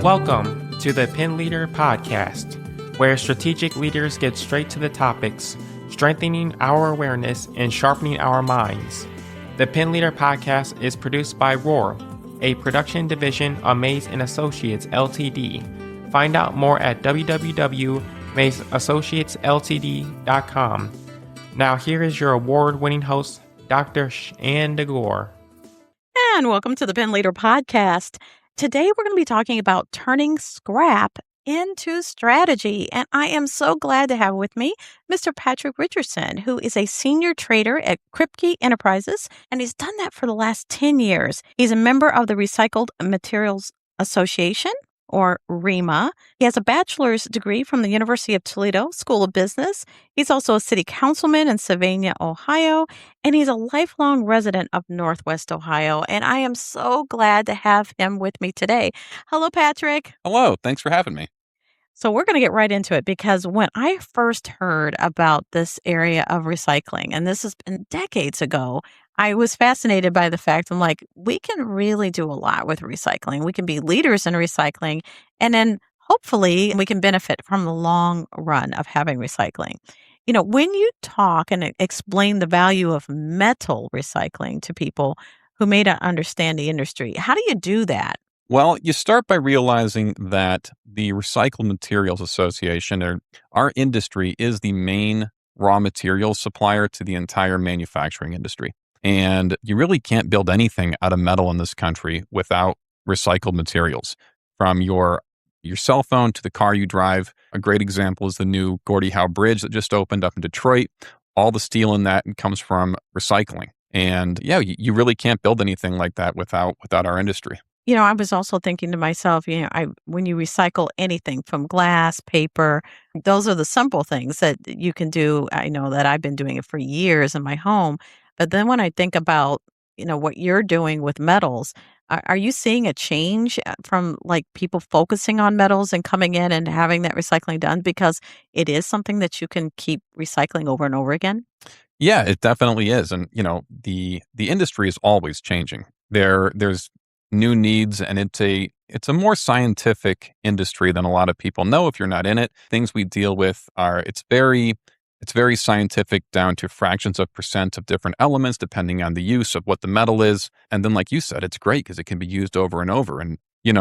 Welcome to the Pen Leader Podcast, where strategic leaders get straight to the topics, strengthening our awareness and sharpening our minds. The Pen Leader Podcast is produced by Roar, a production division of Mays & Associates Ltd. Find out more at www.maysassociatesltd.com. Now here is your award-winning host, Dr. Shanda Gore. And welcome to the Pen Leader Podcast. Today we're going to be talking about turning scrap into strategy. And I am so glad to have with me Mr. Patrick Richardson, who is a senior trader at Kripke Enterprises, and he's done that for the last 10 years. He's a member of the Recycled Materials Association, or REMA. He has a bachelor's degree from the University of Toledo School of Business. He's also a city councilman in Savannah, Ohio, and he's a lifelong resident of Northwest Ohio. And I am so glad to have him with me today. Hello, Patrick. Hello. Thanks for having me. So we're going to get right into it because when I first heard about this area of recycling, and this has been decades ago, I was fascinated by the fact I'm like, we can really do a lot with recycling. We can be leaders in recycling, and then hopefully we can benefit from the long run of having recycling. You know, when you talk and explain the value of metal recycling to people who may not understand the industry, how do you do that? Well, you start by realizing that the Recycled Materials Association, or our industry, is the main raw materials supplier to the entire manufacturing industry. And you really can't build anything out of metal in this country without recycled materials. From your cell phone to the car you drive. A great example is the new Gordie Howe Bridge that just opened up in Detroit. All the steel in that comes from recycling. And yeah, you really can't build anything like that without our industry. You know, I was also thinking to myself, when you recycle anything from glass, paper, those are the simple things that you can do. I know that I've been doing it for years in my home. But then when I think about, what you're doing with metals, are you seeing a change from like people focusing on metals and coming in and having that recycling done because it is something that you can keep recycling over and over again? Yeah, it definitely is. And, the industry is always changing. There's new needs, and it's a more scientific industry than a lot of people know if you're not in it. Things we deal with it's very scientific, down to fractions of percent of different elements depending on the use of what the metal is. And then, like you said, it's great because it can be used over and over. And,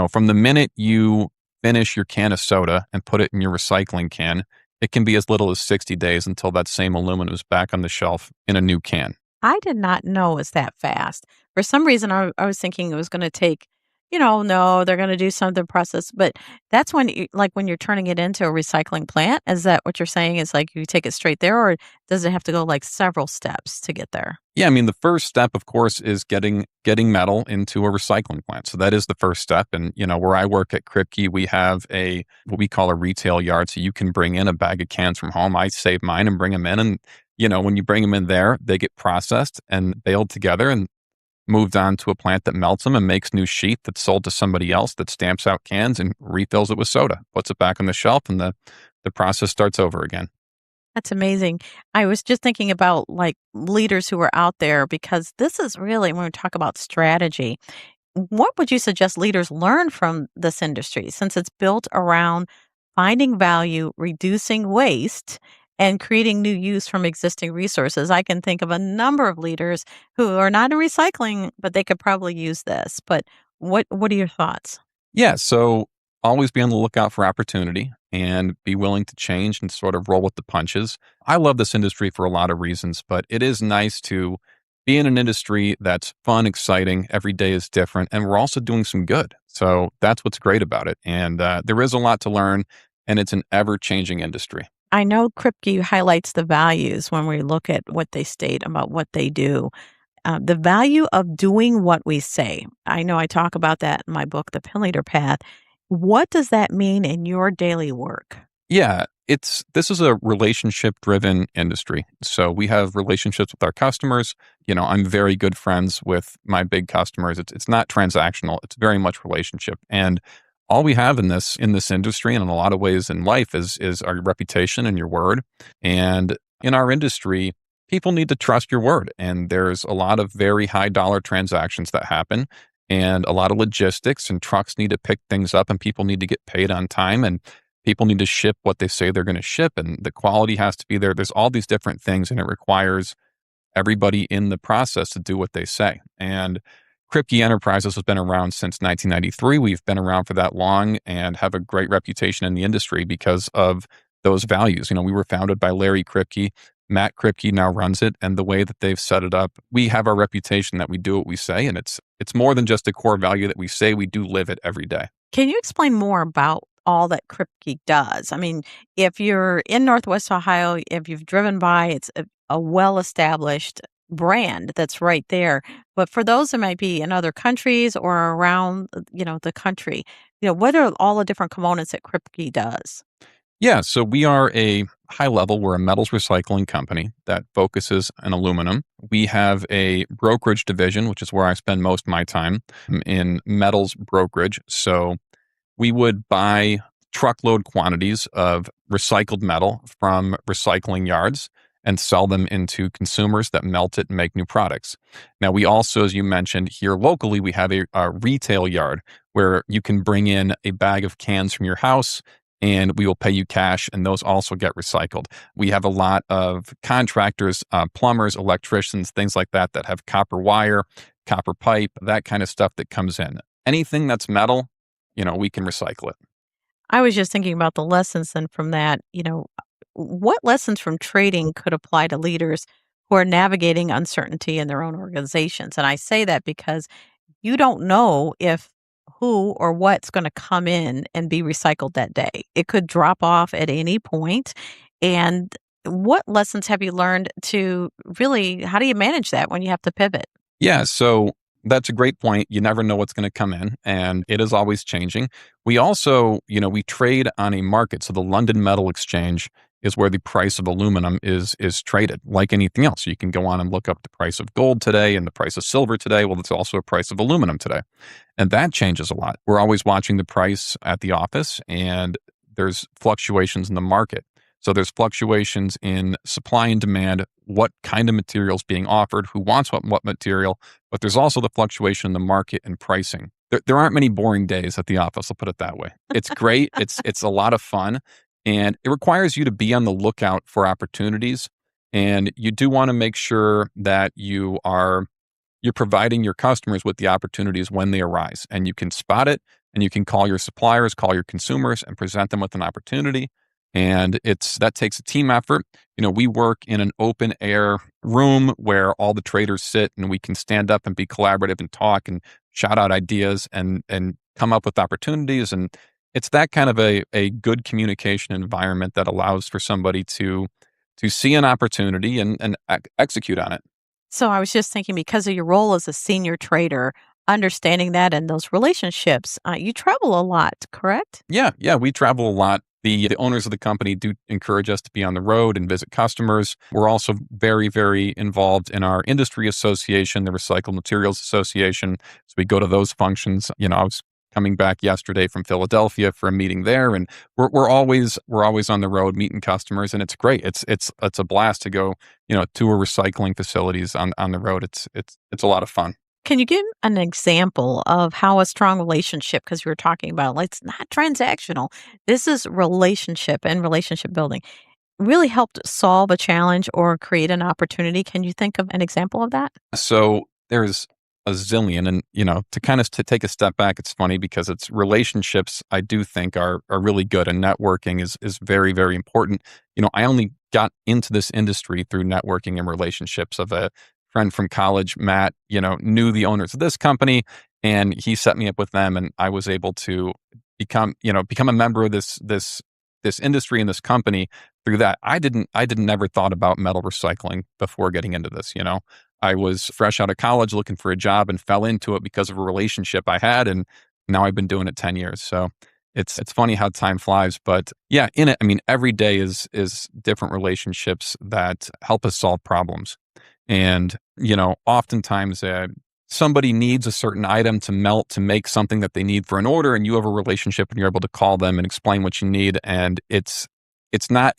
from the minute you finish your can of soda and put it in your recycling can, it can be as little as 60 days until that same aluminum is back on the shelf in a new can. I did not know it was that fast. For some reason, I was thinking it was going to take, no, they're going to do something process. But that's when, when you're turning it into a recycling plant, is that what you're saying? Is like you take it straight there, or does it have to go like several steps to get there? Yeah, I mean, the first step, of course, is getting metal into a recycling plant. So that is the first step. And, where I work at Kripke, we have what we call a retail yard. So you can bring in a bag of cans from home. I save mine and bring them in. And, when you bring them in there, they get processed and baled together and moved on to a plant that melts them and makes new sheet that's sold to somebody else that stamps out cans and refills it with soda, puts it back on the shelf, and the process starts over again. That's amazing. I was just thinking about like leaders who are out there, because this is really, when we talk about strategy, what would you suggest leaders learn from this industry, since it's built around finding value, reducing waste, and creating new use from existing resources? I can think of a number of leaders who are not in recycling, but they could probably use this. But what are your thoughts? Yeah, so always be on the lookout for opportunity and be willing to change and sort of roll with the punches. I love this industry for a lot of reasons, but it is nice to be in an industry that's fun, exciting. Every day is different, and we're also doing some good. So that's what's great about it. And there is a lot to learn, and it's an ever-changing industry. I know Kripke highlights the values when we look at what they state about what they do. The value of doing what we say. I know I talk about that in my book, The Pen Leader Path. What does that mean in your daily work? Yeah, this is a relationship-driven industry. So we have relationships with our customers. I'm very good friends with my big customers. It's not transactional. It's very much relationship. And all we have in this industry, and in a lot of ways in life, is our reputation and your word. And in our industry, people need to trust your word. And there's a lot of very high dollar transactions that happen. and a lot of logistics, and trucks need to pick things up, and people need to get paid on time, and people need to ship what they say they're going to ship, and the quality has to be there. There's all these different things, and it requires everybody in the process to do what they say. And Kripke Enterprises has been around since 1993. We've been around for that long and have a great reputation in the industry because of those values. We were founded by Larry Kripke. Matt Kripke now runs it, and the way that they've set it up, we have our reputation that we do what we say, and it's more than just a core value that we say. We do live it every day. Can you explain more about all that Kripke does? I mean, if you're in Northwest Ohio, if you've driven by, it's a well-established brand that's right there. But for those that might be in other countries or around, the country, what are all the different components that Kripke does? Yeah, so we are a high level, we're a metals recycling company that focuses on aluminum. We have a brokerage division, which is where I spend most of my time in metals brokerage. So we would buy truckload quantities of recycled metal from recycling yards and sell them into consumers that melt it and make new products. Now, we also, as you mentioned, here locally, we have a retail yard where you can bring in a bag of cans from your house and we will pay you cash, and those also get recycled. We have a lot of contractors, plumbers, electricians, things like that have copper wire, copper pipe, that kind of stuff that comes in. Anything that's metal, we can recycle it. I was just thinking about the lessons then from that, what lessons from trading could apply to leaders who are navigating uncertainty in their own organizations? And I say that because you don't know if who or what's going to come in and be recycled that day. It could drop off at any point. And what lessons have you learned to really, how do you manage that when you have to pivot? Yeah, so that's a great point. You never know what's going to come in, and it is always changing. We also, we trade on a market. So the London Metal Exchange is where the price of aluminum is traded. Like anything else, you can go on and look up the price of gold today and the price of silver today. Well, it's also a price of aluminum today. And that changes a lot. We're always watching the price at the office, and there's fluctuations in the market. So there's fluctuations in supply and demand, what kind of material is being offered, who wants what material, but there's also the fluctuation in the market and pricing. There aren't many boring days at the office, I'll put it that way. It's great. It's a lot of fun, and it requires you to be on the lookout for opportunities. And you do want to make sure that you're providing your customers with the opportunities when they arise, and you can spot it, and you can call your suppliers, call your consumers, and present them with an opportunity. And that takes a team effort. We work in an open air room where all the traders sit, and we can stand up and be collaborative and talk and shout out ideas and come up with opportunities. And it's that kind of a good communication environment that allows for somebody to see an opportunity and execute on it. So I was just thinking, because of your role as a senior trader, understanding that and those relationships, you travel a lot, correct? Yeah, we travel a lot. The owners of the company do encourage us to be on the road and visit customers. We're also very, very involved in our industry association, the Recycled Materials Association. So we go to those functions. I was coming back yesterday from Philadelphia for a meeting there, and we're always on the road meeting customers, and it's great. It's a blast to go to our recycling facilities on the road. It's a lot of fun. Can you give an example of how a strong relationship, because you were talking about, it's not transactional, this is relationship and relationship building, really helped solve a challenge or create an opportunity? Can you think of an example of that? So there's a zillion, and to take a step back, it's funny because it's relationships I do think are really good, and networking is very, very important. I only got into this industry through networking and relationships. Of a friend from college, Matt, knew the owners of this company, and he set me up with them, and I was able to become a member of this industry and this company through that. I never thought about metal recycling before getting into this. I was fresh out of college looking for a job and fell into it because of a relationship I had, and now I've been doing it 10 years. So it's funny how time flies, but yeah, in it, every day is different relationships that help us solve problems. And, oftentimes somebody needs a certain item to melt to make something that they need for an order, and you have a relationship and you're able to call them and explain what you need. And it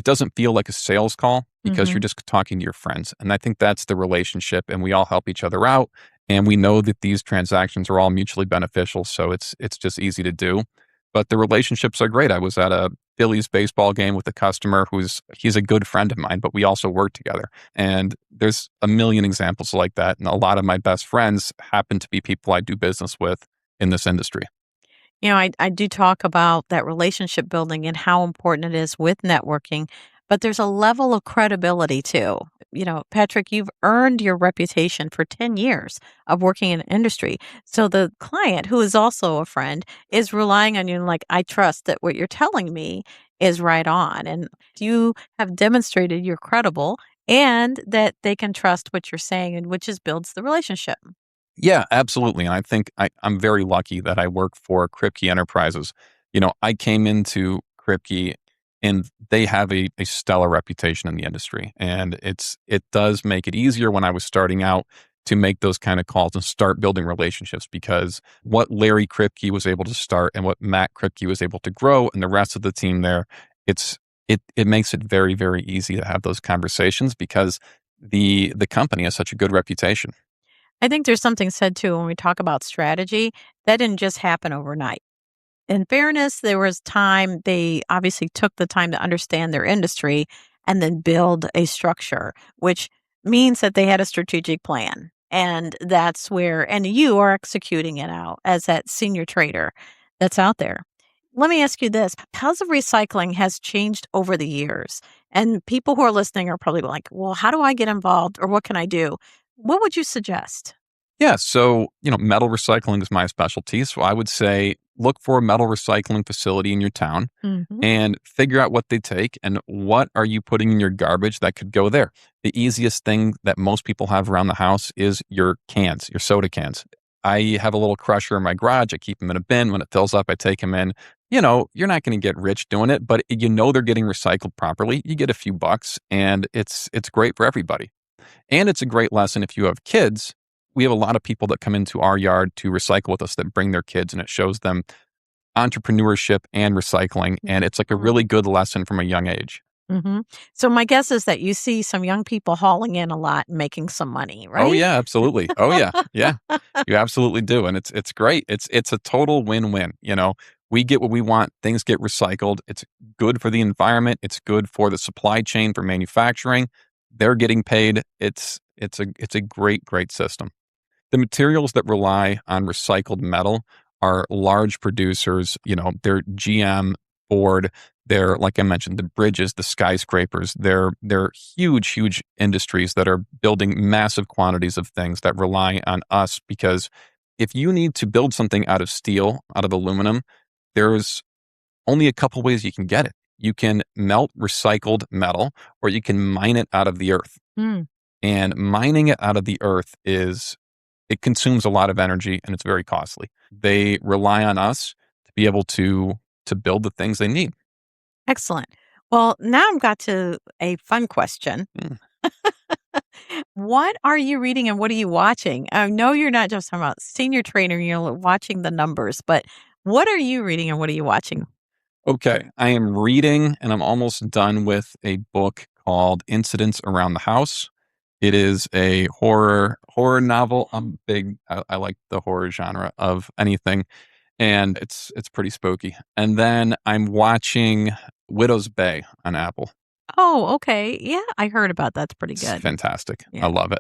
doesn't feel like a sales call because you're just talking to your friends. And I think that's the relationship, and we all help each other out. And we know that these transactions are all mutually beneficial, so it's just easy to do. But the relationships are great. I was at a Phillies baseball game with a customer he's a good friend of mine, but we also work together. And there's a million examples like that. And a lot of my best friends happen to be people I do business with in this industry. I do talk about that relationship building and how important it is with networking, but there's a level of credibility too. Patrick, you've earned your reputation for 10 years of working in the industry. So the client, who is also a friend, is relying on you and like, I trust that what you're telling me is right on. And you have demonstrated you're credible and that they can trust what you're saying, and which is builds the relationship. Yeah, absolutely. And I think I'm very lucky that I work for Kripke Enterprises. I came into Kripke and they have a stellar reputation in the industry. And it does make it easier when I was starting out to make those kind of calls and start building relationships, because what Larry Kripke was able to start and what Matt Kripke was able to grow and the rest of the team there, it makes it very, very easy to have those conversations because the company has such a good reputation. I think there's something said too when we talk about strategy that didn't just happen overnight. In fairness, there was time, they obviously took the time to understand their industry and then build a structure, which means that they had a strategic plan. And that's where, and you are executing it out as that senior trader that's out there. Let me ask you this: how's the recycling has changed over the years? And people who are listening are probably like, well, how do I get involved or what can I do? What would you suggest? Yeah. So, metal recycling is my specialty. So I would say look for a metal recycling facility in your town Hmm. and figure out what they take and what are you putting in your garbage that could go there. The easiest thing that most people have around the house is your cans, your soda cans. I have a little crusher in my garage. I keep them in a bin. When it fills up, I take them in. You're not going to get rich doing it, but they're getting recycled properly. You get a few bucks and it's great for everybody. And it's a great lesson if you have kids. We have a lot of people that come into our yard to recycle with us that bring their kids, and it shows them entrepreneurship and recycling. And it's like a really good lesson from a young age. Mm-hmm. So my guess is that you see some young people hauling in a lot and making some money, Oh right? yeah, absolutely. Oh yeah. Yeah. You absolutely do. And it's great. It's a total win-win. We get what we want, things get recycled. It's good for the environment, it's good for the supply chain for manufacturing. They're getting paid. It's a great, great system. The materials that rely on recycled metal are large producers. They're GM, Ford. They're, like I mentioned, the bridges, the skyscrapers. They're huge, huge industries that are building massive quantities of things that rely on us, because if you need to build something out of steel, out of aluminum, there's only a couple ways you can get it. You can melt recycled metal or you can mine it out of the earth. Mm. And mining it out of the earth it consumes a lot of energy and it's very costly. They rely on us to be able to build the things they need. Excellent. Well, now I've got to a fun question. Mm. What are you reading and what are you watching? I know you're not just talking about senior trainer, you're watching the numbers, but what are you reading and what are you watching? Okay, I am reading and I'm almost done with a book called Incidents Around the House. It is a horror novel. I like the horror genre of anything, and it's pretty spooky. And then I'm watching Widow's Bay on Apple. Oh, okay. Yeah, I heard about that's pretty It's good. fantastic. I Yeah. love it.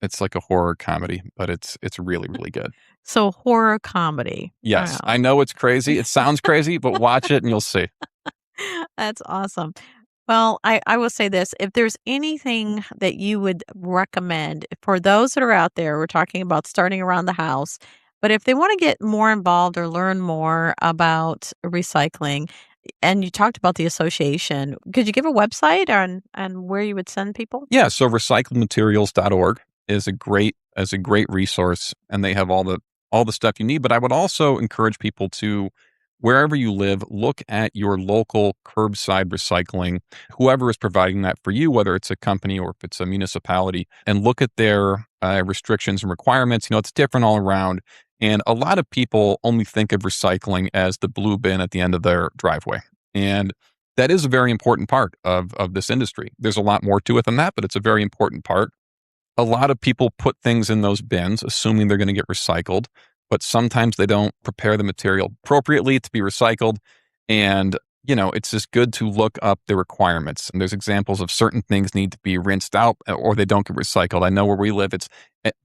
It's like a horror comedy, but it's really, really good. So horror comedy. Yes, Wow. I know it's crazy. It sounds crazy, but watch it and you'll see. That's awesome. Well, I will say this, if there's anything that you would recommend for those that are out there, we're talking about starting around the house, but if they want to get more involved or learn more about recycling, and you talked about the association, could you give a website on where you would send people? Yeah, so recycledmaterials.org is a great resource, and they have all the stuff you need. But I would also encourage people to, wherever you live, look at your local curbside recycling, whoever is providing that for you, whether it's a company or if it's a municipality, and look at their restrictions and requirements. It's different all around. And a lot of people only think of recycling as the blue bin at the end of their driveway. And that is a very important part of this industry. There's a lot more to it than that, but it's a very important part. A lot of people put things in those bins, assuming they're going to get recycled, but sometimes they don't prepare the material appropriately to be recycled. And, it's just good to look up the requirements. And there's examples of certain things need to be rinsed out or they don't get recycled. I know where we live,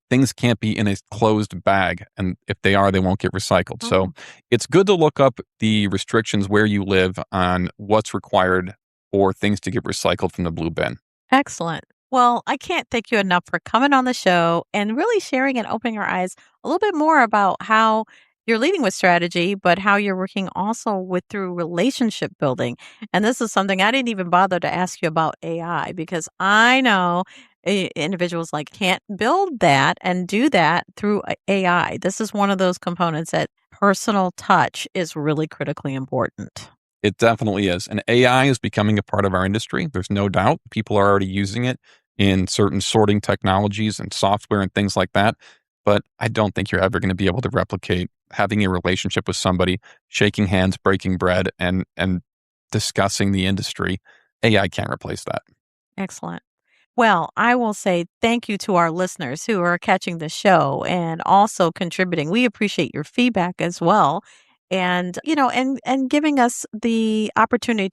things can't be in a closed bag. And if they are, they won't get recycled. Oh. So it's good to look up the restrictions where you live on what's required for things to get recycled from the blue bin. Excellent. Well, I can't thank you enough for coming on the show and really sharing and opening our eyes a little bit more about how you're leading with strategy, but how you're working also with through relationship building. And this is something I didn't even bother to ask you about AI because I know individuals can't build that and do that through AI. This is one of those components that personal touch is really critically important. It definitely is. And AI is becoming a part of our industry. There's no doubt. People are already using it in certain sorting technologies and software and things like that. But I don't think you're ever going to be able to replicate having a relationship with somebody, shaking hands, breaking bread, and discussing the industry. AI can't replace that. Excellent. Well, I will say thank you to our listeners who are catching the show and also contributing. We appreciate your feedback as well. And, and giving us the opportunity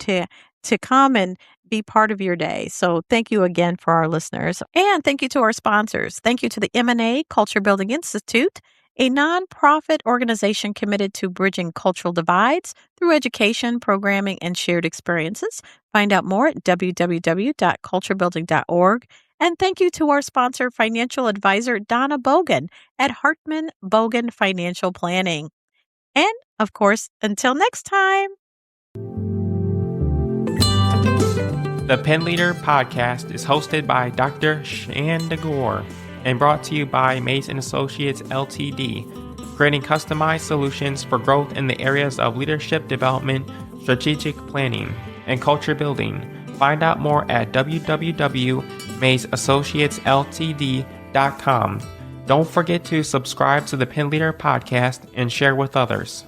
to come and be part of your day. So thank you again for our listeners. And thank you to our sponsors. Thank you to the M&A Culture Building Institute, a nonprofit organization committed to bridging cultural divides through education, programming, and shared experiences. Find out more at www.culturebuilding.org. And thank you to our sponsor, financial advisor Donna Bogan at Hartman Bogan Financial Planning. And, of course, until next time. The Pen Leader podcast is hosted by Dr. Shanda Gore and brought to you by Mays & Associates Ltd., creating customized solutions for growth in the areas of leadership development, strategic planning, and culture building. Find out more at www.maysassociatesltd.com. Don't forget to subscribe to the Pen Leader podcast and share with others.